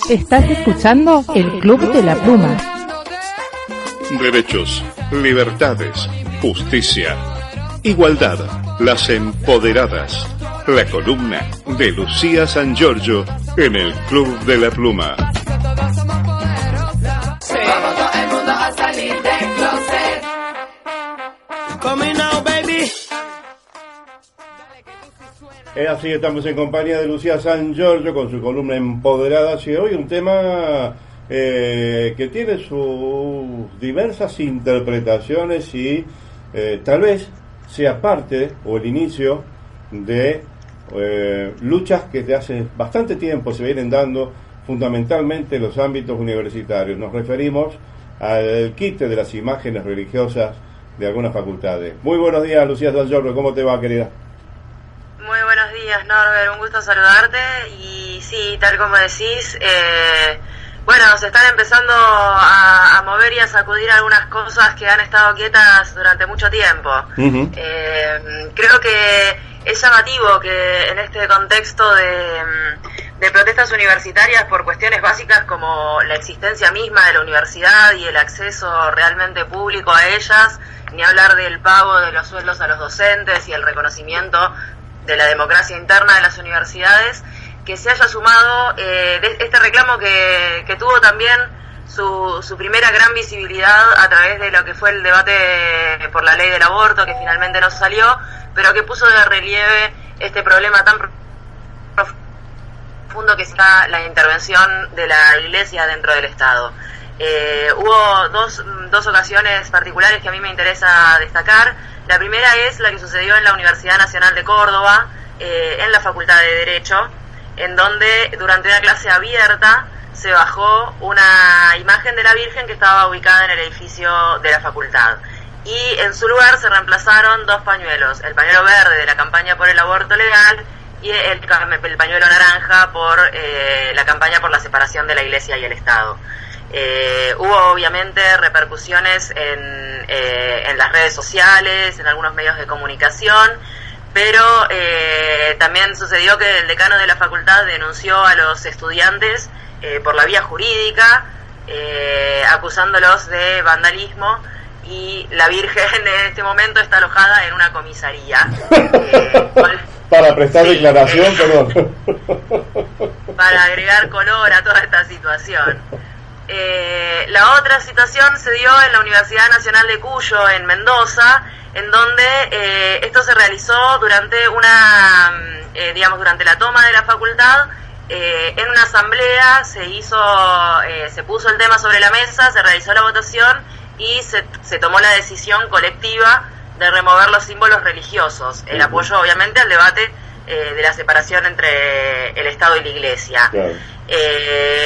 Estás escuchando el Club de la Pluma. Derechos, libertades, justicia, igualdad, las empoderadas. La columna de Lucía San Giorgio en el Club de la Pluma. Es así, estamos en compañía de Lucía San Giorgio con su columna Empoderadas y hoy un tema que tiene sus diversas interpretaciones y tal vez sea parte o el inicio de luchas que desde hace bastante tiempo se vienen dando fundamentalmente en los ámbitos universitarios. Nos referimos al quite de las imágenes religiosas de algunas facultades. Muy buenos días, Lucía San Giorgio, ¿cómo te va, querida? Muy buenos días, Norbert, un gusto saludarte. Y sí, tal como decís, bueno, se están empezando a mover y a sacudir algunas cosas que han estado quietas durante mucho tiempo. Uh-huh. Creo que es llamativo que en este contexto de protestas universitarias por cuestiones básicas como la existencia misma de la universidad y el acceso realmente público a ellas, ni hablar del pago de los sueldos a los docentes y el reconocimiento de la democracia interna de las universidades, que se haya sumado este reclamo que tuvo también su primera gran visibilidad a través de lo que fue el debate por la ley del aborto, que finalmente no salió, pero que puso de relieve este problema tan profundo que está la intervención de la Iglesia dentro del Estado. Hubo dos ocasiones particulares que a mí me interesa destacar. La primera es la que sucedió en la Universidad Nacional de Córdoba, en la Facultad de Derecho, en donde durante una clase abierta se bajó una imagen de la Virgen que estaba ubicada en el edificio de la facultad. Y en su lugar se reemplazaron dos pañuelos, el pañuelo verde de la campaña por el aborto legal y el pañuelo naranja por la campaña por la separación de la Iglesia y el Estado. Hubo obviamente repercusiones en las redes sociales, en algunos medios de comunicación, pero también sucedió que el decano de la facultad denunció a los estudiantes por la vía jurídica, acusándolos de vandalismo, y la Virgen en este momento está alojada en una comisaría. Para prestar declaración, perdón. Para agregar color a toda esta situación. La otra situación se dio en la Universidad Nacional de Cuyo, en Mendoza, en donde esto se realizó durante durante la toma de la facultad. En una asamblea se puso el tema sobre la mesa, se realizó la votación y se tomó la decisión colectiva de remover los símbolos religiosos, el apoyo obviamente al debate de la separación entre el Estado y la Iglesia. Claro.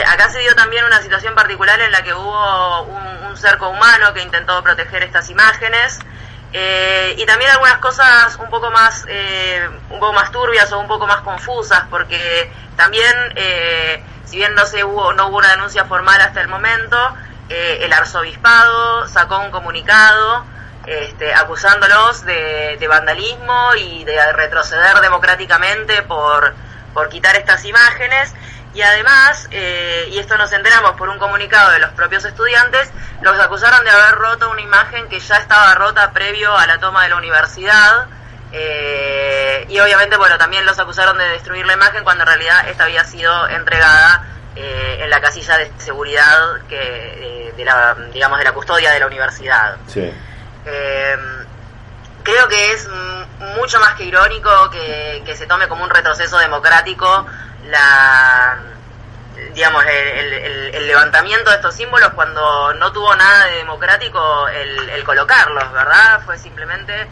Acá se dio también una situación particular en la que hubo un cerco humano que intentó proteger estas imágenes, y también algunas cosas un poco más turbias o un poco más confusas, porque también si bien no hubo una denuncia formal hasta el momento, el arzobispado sacó un comunicado acusándolos de vandalismo y de retroceder democráticamente por quitar estas imágenes. Y además, y esto nos enteramos por un comunicado de los propios estudiantes, los acusaron de haber roto una imagen que ya estaba rota previo a la toma de la universidad, y obviamente, bueno, también los acusaron de destruir la imagen cuando en realidad esta había sido entregada en la casilla de seguridad de la custodia de la universidad. Sí. Creo que es mucho más que irónico que se tome como un retroceso democrático el levantamiento de estos símbolos cuando no tuvo nada de democrático el colocarlos, ¿verdad? Fue simplemente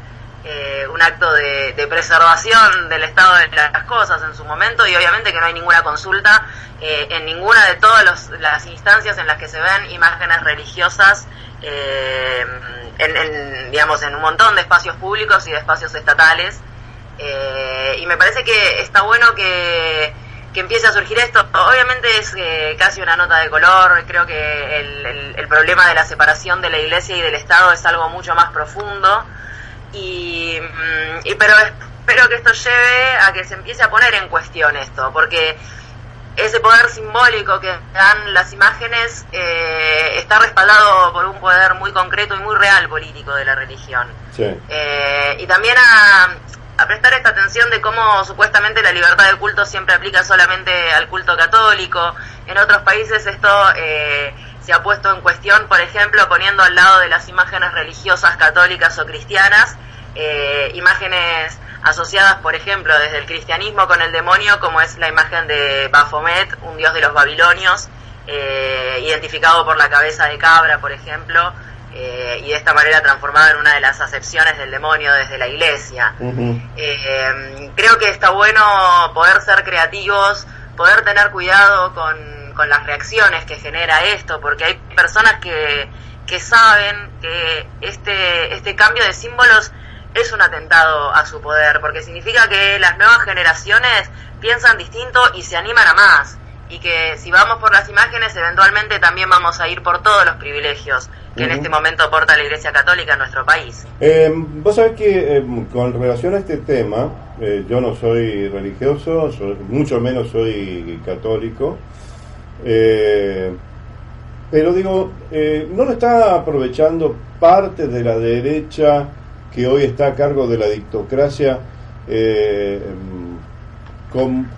un acto de preservación del estado de las cosas en su momento, y obviamente que no hay ninguna consulta en ninguna de todas las instancias en las que se ven imágenes religiosas en un montón de espacios públicos y de espacios estatales, y me parece que está bueno que empiece a surgir esto. Obviamente es casi una nota de color. Creo que el problema de la separación de la Iglesia y del Estado es algo mucho más profundo, pero espero que esto lleve a que se empiece a poner en cuestión esto, porque ese poder simbólico que dan las imágenes está respaldado por un poder muy concreto y muy real político de la religión. Sí. Y también a prestar esta atención de cómo supuestamente la libertad de culto siempre aplica solamente al culto católico. En otros países esto se ha puesto en cuestión, por ejemplo, poniendo al lado de las imágenes religiosas católicas o cristianas, imágenes asociadas, por ejemplo, desde el cristianismo con el demonio, como es la imagen de Baphomet, un dios de los babilonios, identificado por la cabeza de cabra, por ejemplo, y de esta manera transformado en una de las acepciones del demonio desde la iglesia. Uh-huh. Creo que está bueno poder ser creativos, poder tener cuidado con las reacciones que genera esto, porque hay personas que saben que este cambio de símbolos es un atentado a su poder, porque significa que las nuevas generaciones piensan distinto y se animan a más, y que si vamos por las imágenes eventualmente también vamos a ir por todos los privilegios que en este momento aporta la Iglesia Católica en nuestro país. Vos sabés que con relación a este tema, yo no soy religioso, mucho menos soy católico, pero digo, ¿no lo está aprovechando parte de la derecha que hoy está a cargo de la dictocracia,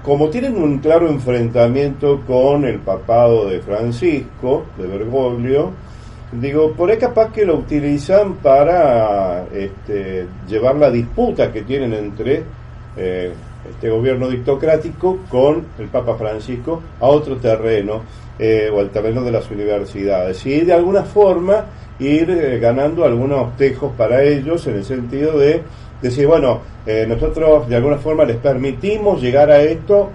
como tienen un claro enfrentamiento con el papado de Francisco, de Bergoglio? Digo, por ahí capaz que lo utilizan para llevar la disputa que tienen entre este gobierno dictocrático con el Papa Francisco a otro terreno, o al terreno de las universidades, y de alguna forma ir ganando algunos tejos para ellos, en el sentido de decir, bueno, nosotros de alguna forma les permitimos llegar a esto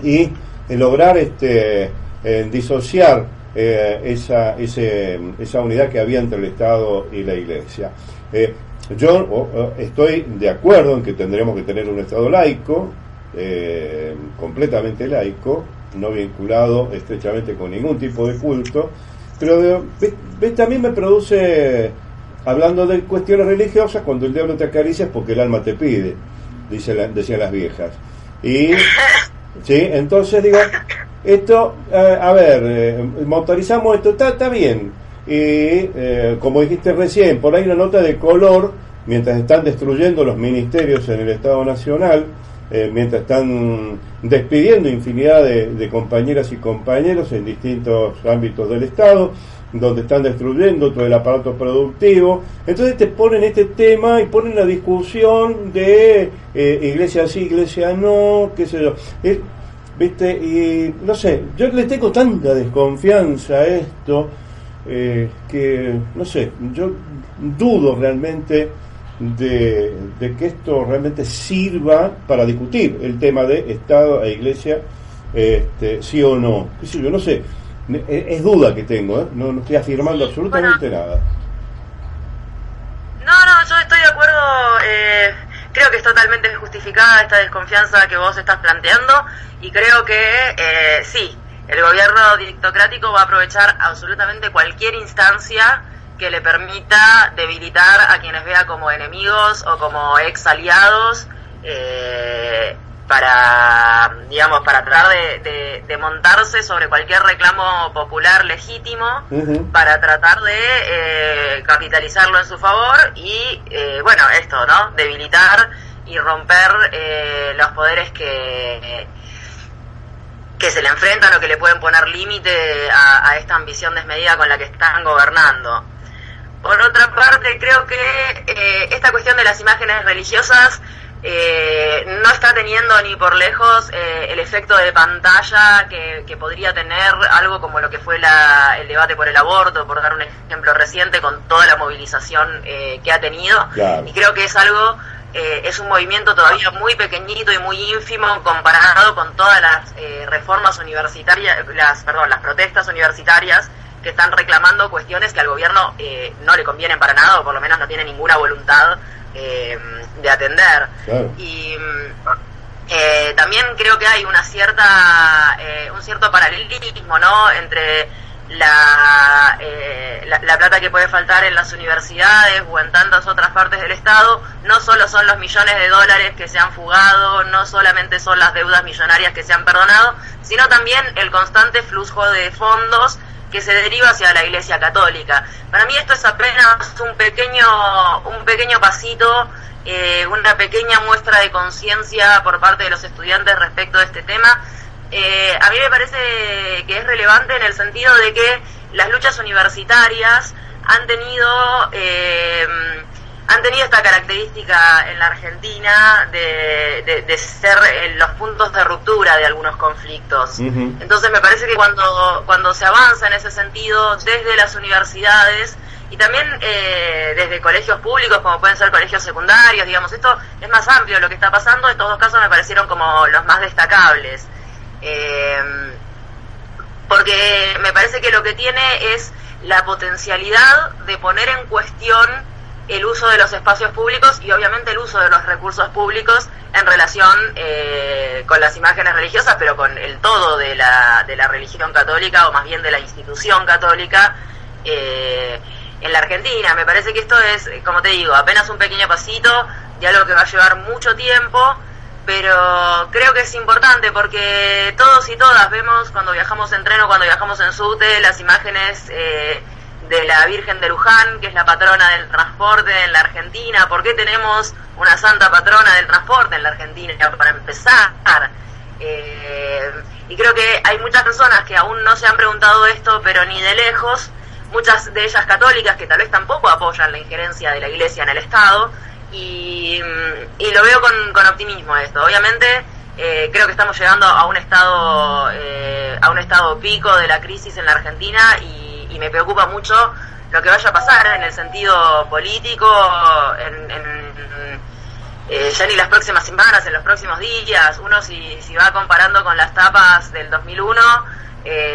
y lograr disociar esa unidad que había entre el Estado y la Iglesia. Yo estoy de acuerdo en que tendremos que tener un Estado laico, completamente laico, no vinculado estrechamente con ningún tipo de culto, pero también me produce, hablando de cuestiones religiosas, cuando el diablo te acaricia es porque el alma te pide, decían las viejas. Y sí, entonces digo, esto, motorizamos esto, está bien, y como dijiste recién, por ahí una nota de color, mientras están destruyendo los ministerios en el Estado Nacional, mientras están despidiendo infinidad de compañeras y compañeros en distintos ámbitos del Estado, donde están destruyendo todo el aparato productivo. Entonces te ponen este tema y ponen la discusión de iglesia sí, iglesia no, qué sé yo. ¿Viste? Y no sé, yo le tengo tanta desconfianza a esto, que no sé, yo dudo realmente de que esto realmente sirva para discutir el tema de Estado e Iglesia, sí o no. Yo no sé, es duda que tengo, no estoy afirmando absolutamente nada. No, yo estoy de acuerdo, creo que es totalmente justificada esta desconfianza que vos estás planteando, y creo que sí, el gobierno dictocrático va a aprovechar absolutamente cualquier instancia que le permita debilitar a quienes vea como enemigos o como ex aliados, para tratar de montarse sobre cualquier reclamo popular legítimo, uh-huh, para tratar de capitalizarlo en su favor y, esto, ¿no? Debilitar y romper los poderes que se le enfrentan o que le pueden poner límite a esta ambición desmedida con la que están gobernando. Por otra parte, creo que esta cuestión de las imágenes religiosas no está teniendo ni por lejos el efecto de pantalla que podría tener algo como lo que fue el debate por el aborto, por dar un ejemplo reciente, con toda la movilización que ha tenido. Claro. Y creo que es algo, es un movimiento todavía muy pequeñito y muy ínfimo comparado con todas las reformas universitarias, las protestas universitarias que están reclamando cuestiones que al gobierno no le convienen para nada, o por lo menos no tiene ninguna voluntad de atender. Claro. Y también creo que hay un cierto paralelismo, ¿no?, entre la plata que puede faltar en las universidades o en tantas otras partes del Estado no solo son los millones de dólares que se han fugado, no solamente son las deudas millonarias que se han perdonado, sino también el constante flujo de fondos que se deriva hacia la Iglesia Católica. Para mí esto es apenas un pequeño pasito, una pequeña muestra de conciencia por parte de los estudiantes respecto de este tema. A mí me parece que es relevante en el sentido de que las luchas universitarias han tenido esta característica en la Argentina de ser los puntos de ruptura de algunos conflictos. Uh-huh. Entonces me parece que cuando se avanza en ese sentido desde las universidades y también desde colegios públicos como pueden ser colegios secundarios, digamos, esto es más amplio lo que está pasando. Estos dos casos me parecieron como los más destacables. Porque me parece que lo que tiene es la potencialidad de poner en cuestión el uso de los espacios públicos y obviamente el uso de los recursos públicos en relación con las imágenes religiosas, pero con el todo de la religión católica, o más bien de la institución católica en la Argentina. Me parece que esto es, como te digo, apenas un pequeño pasito de algo que va a llevar mucho tiempo, pero creo que es importante porque todos y todas vemos cuando viajamos en tren o cuando viajamos en subte las imágenes de la Virgen de Luján, que es la patrona del transporte en la Argentina. ¿Por qué tenemos una santa patrona del transporte en la Argentina? Para empezar, y creo que hay muchas personas que aún no se han preguntado esto, pero ni de lejos, muchas de ellas católicas que tal vez tampoco apoyan la injerencia de la Iglesia en el Estado, y lo veo con optimismo esto. Obviamente creo que estamos llegando a un estado pico de la crisis en la Argentina, y me preocupa mucho lo que vaya a pasar en el sentido político ya ni las próximas semanas, en los próximos días. Uno si va comparando con las tapas del 2001,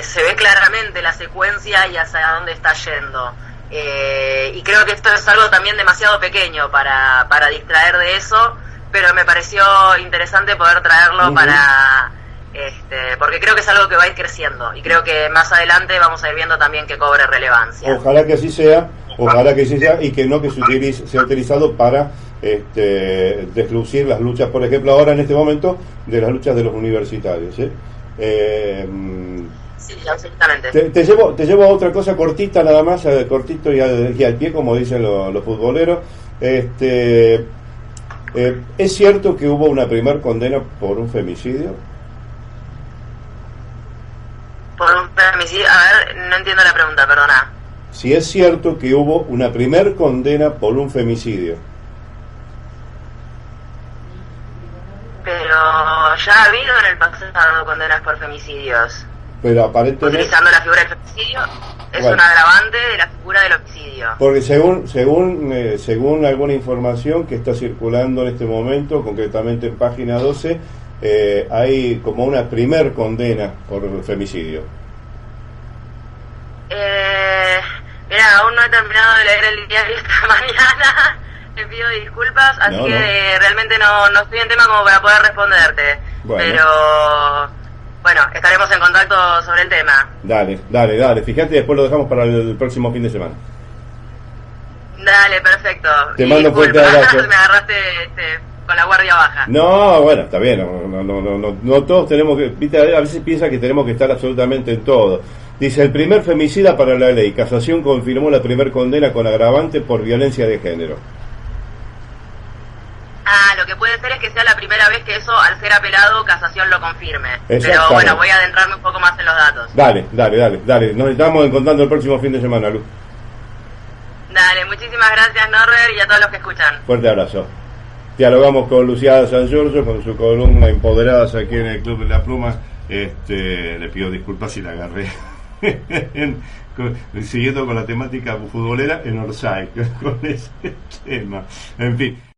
se ve claramente la secuencia y hacia dónde está yendo. Y creo que esto es algo también demasiado pequeño para distraer de eso, pero me pareció interesante poder traerlo para porque creo que es algo que va a ir creciendo y creo que más adelante vamos a ir viendo también que cobre relevancia. Ojalá que así sea, y que no que sea utilizado para deslucir las luchas, por ejemplo ahora en este momento, de las luchas de los universitarios. Sí, absolutamente. Te llevo a otra cosa cortita nada más, cortito y al pie, como dicen los futboleros. ¿Es cierto que hubo una primer condena por un femicidio? Por un femicidio, a ver, no entiendo la pregunta, perdona. Si es cierto que hubo una primer condena por un femicidio. Pero ya ha habido en el pasado condenas por femicidios. Pero aparentemente, utilizando la figura del femicidio, es un agravante de la figura del homicidio. Porque según alguna información que está circulando en este momento, concretamente en página 12, hay como una primer condena por femicidio. Mira, aún no he terminado de leer el diario esta mañana. Te pido disculpas, así que realmente no estoy en tema como para poder responderte. Bueno. Pero bueno, estaremos en contacto sobre el tema. Dale. Fíjate, después lo dejamos para el próximo fin de semana. Dale, perfecto. Te mando un fuerte abrazo. Me agarraste con la guardia baja. No, bueno, está bien. No todos tenemos que... ¿viste? A veces piensa que tenemos que estar absolutamente en todo. Dice, el primer femicida para la ley. Casación confirmó la primer condena con agravante por violencia de género. Lo que puede ser es que sea la primera vez que eso, al ser apelado, Casación lo confirme. Pero bueno, voy a adentrarme un poco más en los datos. Dale. Nos estamos encontrando el próximo fin de semana, Luz. Dale, muchísimas gracias, Norbert, y a todos los que escuchan. Fuerte abrazo. Dialogamos con Lucía San Giorgio, con su columna Empoderadas aquí en el Club de la Pluma. Le pido disculpas si la agarré siguiendo con la temática futbolera en Orsay, con ese tema. En fin.